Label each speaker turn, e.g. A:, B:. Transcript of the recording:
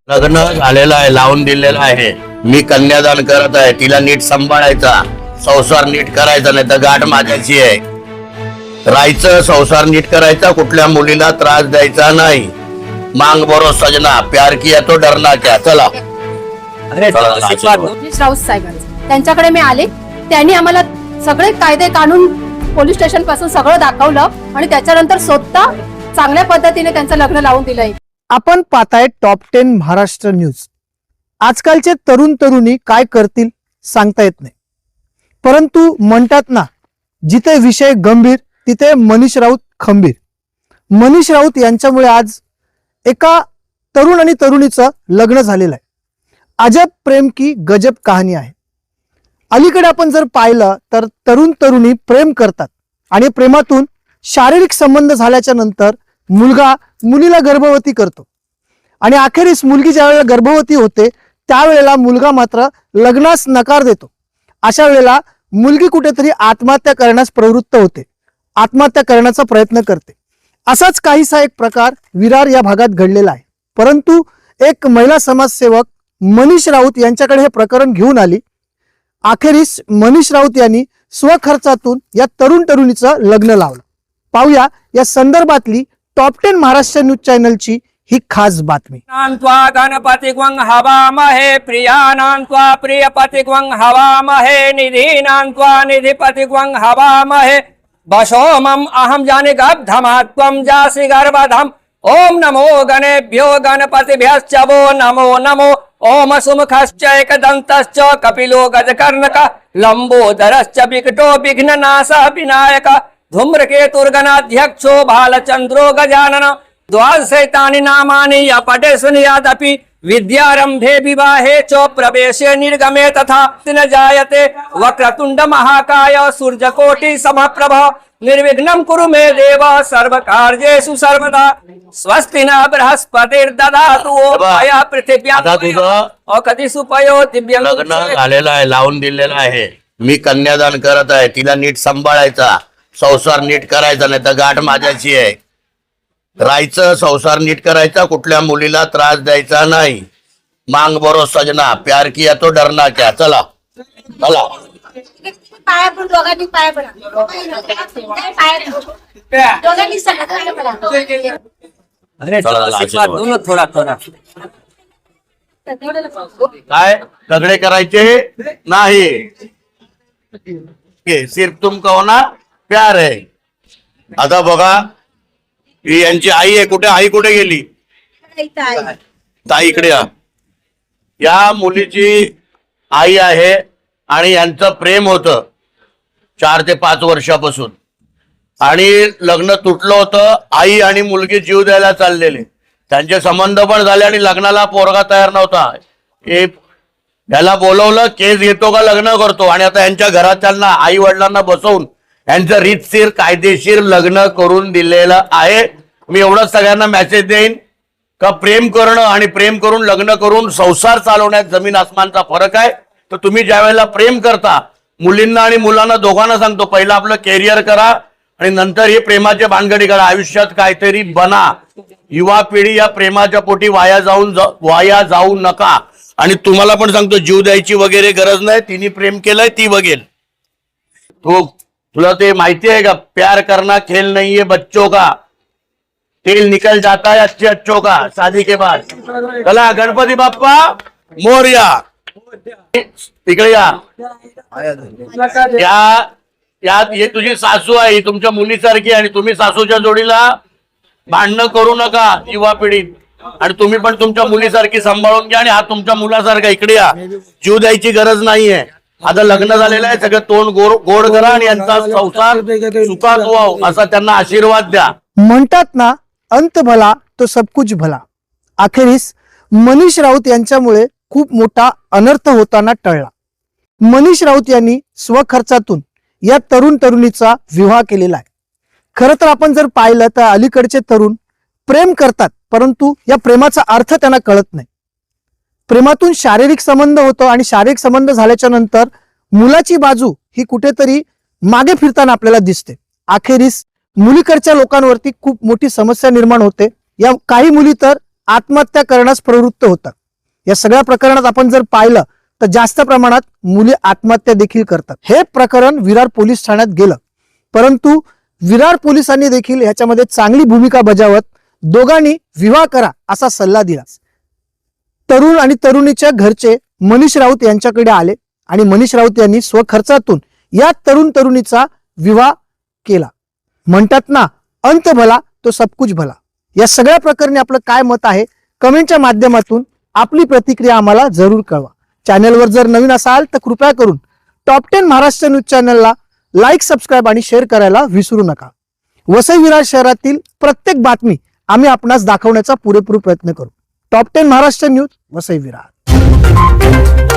A: लग्न झालेलं आहे, लावून दिलेलं आहे. मी कन्यादान करत आहे. तिला नीट सांभाळायचा, संसार नीट करायचा, नाही तर गाठ माझ्याची आहे. राहायचं, संसार नीट करायचा, कुठल्या मुलीला त्रास द्यायचा नाही. मांग बरो सजना, प्यार किया तो डरना क्या. चला
B: राऊत साहेबांचं त्यांच्याकडे मी आले. त्यांनी आम्हाला सगळे कायदे कानून पोलीस स्टेशन पासून सगळं दाखवलं आणि त्याच्यानंतर स्वतः चांगल्या पद्धतीने त्यांचं लग्न लावून दिलंय.
C: आपण पाहताय टॉप 10 महाराष्ट्र न्यूज. आजकालचे तरुण तरुणी काय करतील सांगता येत नाही, परंतु म्हणतात ना, जिथे विषय गंभीर तिथे मनीष राऊत खंबीर. मनीष राऊत यांच्यामुळे आज एका तरुण आणि तरुणीचं लग्न झालेलं आहे. अजब प्रेम की गजब कहाणी आहे. अलीकडे आपण जर पाहिलं तर तरुण तरुणी प्रेम करतात आणि प्रेमातून शारीरिक संबंध झाल्याच्या नंतर मुलगा मुलीला गर्भवती करतो आणि अखेरीस मुलगी ज्या वेळेला गर्भवती होते त्यावेळेला मुलगा मात्र लग्नास नकार देतो. अशा वेळेला मुलगी कुठेतरी आत्महत्या करण्यास प्रवृत्त होते, आत्महत्या करण्याचा प्रयत्न करते. असाच काहीसा एक प्रकार विरार या भागात घडलेला आहे. परंतु एक महिला समाजसेवक मनीष राऊत यांच्याकडे हे प्रकरण घेऊन आली. अखेरीस मनीष राऊत यांनी स्वखर्चातून या तरुण तरुणीचं लग्न लावलं. पाहूया या संदर्भातली टॉप 10 महाराष्ट्र न्यूज चॅनलची ही खास बातमी.
D: गणपति ग्वं हवामहे प्रियानान्त्वा प्रियपति ग्वं हवामहे निधीनान्त्वा निधिपति ग्वं हवामहे वशोमम अहम जाने गब्धमात्वं जासि गर्भधम. ओम नमो गणेभ्यो गणपतिभ्यश्च वो नमो नमो. ओम सुमुखश्च एकदन्तश्च कपिलो गजकर्णक लंबोदरश्च विकटो विघ्ननाशः विनायक धूम्रकेतुर्गणाध्यक्षो भालचंद्रो गजानन. द्वादशैतानि नामानि यपठे सुनियादपि विद्यारंभे विवाहे च प्रवेशे निर्गमे तथा न जायते वक्रतुंड महाकाय सूर्यकोटि समप्रभ निर्विघ्नं कुरु मे देव सर्वकार्येषु सर्वदा. स्वस्ति न बृहस्पतिर्दधातु आया पृथिव्यां कधी सुपयो दिव्यं.
A: लग्न झालेलं आहे, लावून दिलेलं आहे. मी कन्यादान करत आहे. तिला नीट सांभाळायचा, संसार नीट करायचा, नाही तर गाठ माझ्याची आहे. राहायचं, संसार नीट करायचा, कुठल्या मुलीला त्रास द्यायचा नाही. मांग बरो सजना, प्यार किया तो डरना क्या. चला चला
B: पाया पण दोघांनी पाया पडा. दोघांनी सगळं पडा.
D: अरे दोनों थोड़ा थोड़ा
A: काय झगडे करायचे नाही. सिर्फ तुमको होना प्यार आहे. आता बघा, ही यांची आई आहे. कुठे आई कुठे गेली? ताई इकडे या मुलीची आई आहे आणि यांचं प्रेम होतं 4 ते 5 वर्षापासून आणि लग्न तुटलं होतं. आई आणि मुलगी जीव द्यायला चाललेले, त्यांचे संबंध पण झाले आणि लग्नाला पोरगा तयार नव्हता. याला बोलवलं, केस घेतो का लग्न करतो. आणि आता यांच्या घराच्यांना, आई वडिलांना बसवून यांचं रीतशीर कायदेशीर लग्न करून दिलेलं आहे. मी एवढंच सगळ्यांना मेसेज देईन का प्रेम करणं आणि प्रेम करून लग्न करून संसार चालवण्यात जमीन आसमानचा फरक आहे. तर तुम्ही ज्या वेळेला प्रेम करता, मुलींना आणि मुलांना दोघांना सांगतो, पहिलं आपलं कॅरियर करा आणि नंतर हे प्रेमाच्या भानगडी करा. आयुष्यात काहीतरी बना. युवा पिढी या प्रेमाच्या पोटी वाया जाऊ नका. आणि तुम्हाला पण सांगतो, जीव द्यायची वगैरे गरज नाही. तिने प्रेम केलंय, ती बघेल. तुला ते माहिती आहे का, प्यार करना खेल नहीं है बच्चों का, तेल निकल जाता है अच्छे अच्छों का शादी के बाद. चला गणपती बाप्पा मोरया. तिकडे या हे तुझी सासू आहे, ही तुमच्या मुलीसारखी. आणि तुम्ही सासूच्या जोडीला भांडणं करू नका युवा पिढीत. आणि तुम्ही पण तुमच्या मुलीसारखी सांभाळून घ्या आणि हा तुमच्या मुलासारखा. इकडे या, जीव द्यायची गरज नाहीये. आता लग्न झालेलं आहे, सगळं तोंड गोड करा आणि यांचा संसार सुखात व्हाव असा त्यांना आशीर्वाद द्या.
C: म्हणतात ना, अंत भला तो सब कुछ भला. अखेरीस मनीष राऊत यांच्यामुळे खूप मोठा अनर्थ होताना टळला. मनीष राऊत यांनी स्वखर्चातून या तरुण तरुणीचा विवाह केलेला आहे. खरं तर आपण जर पाहिलं तर अलीकडचे तरुण प्रेम करतात, परंतु या प्रेमाचा अर्थ त्यांना कळत नाही. प्रेमातून शारीरिक संबंध होतो आणि शारीरिक संबंध झाल्याच्या नंतर मुलाची बाजू ही कुठेतरी मागे फिरताना आपल्याला दिसते. अखेरीस मुलीकडच्या लोकांवरती खूप मोठी समस्या निर्माण होते. या काही मुली तर आत्महत्या करण्यास प्रवृत्त होतात. या सगळ्या प्रकरणात आपण जर पाहिलं तर जास्त प्रमाणात मुली आत्महत्या देखील करतात. हे प्रकरण विरार पोलीस ठाण्यात गेलं, परंतु विरार पोलिसांनी देखील ह्याच्यामध्ये चांगली भूमिका बजावत दोघांनी विवाह करा असा सल्ला दिला. तरुण आणि तरुणीच्या घरचे मनीष राऊत यांच्याकडे आले आणि मनीष राऊत यांनी स्वखर्चातून या तरुण तरुणीचा विवाह केला. म्हणतात ना, अंत भला तो सब कुछ भला. या सगळ्या प्रकरणी आपलं काय मत आहे कमेंटच्या माध्यमातून आपली प्रतिक्रिया आम्हाला जरूर कळवा. चॅनलवर जर नवीन असाल तर कृपया करून टॉप 10 महाराष्ट्र न्यूज चॅनलला लाईक, सबस्क्राईब आणि शेअर करायला विसरू नका. वसई विरार शहरातील प्रत्येक बातमी आम्ही आपणास दाखवण्याचा पुरेपूर प्रयत्न करू. Top 10 Maharashtra news, Vasai Virar.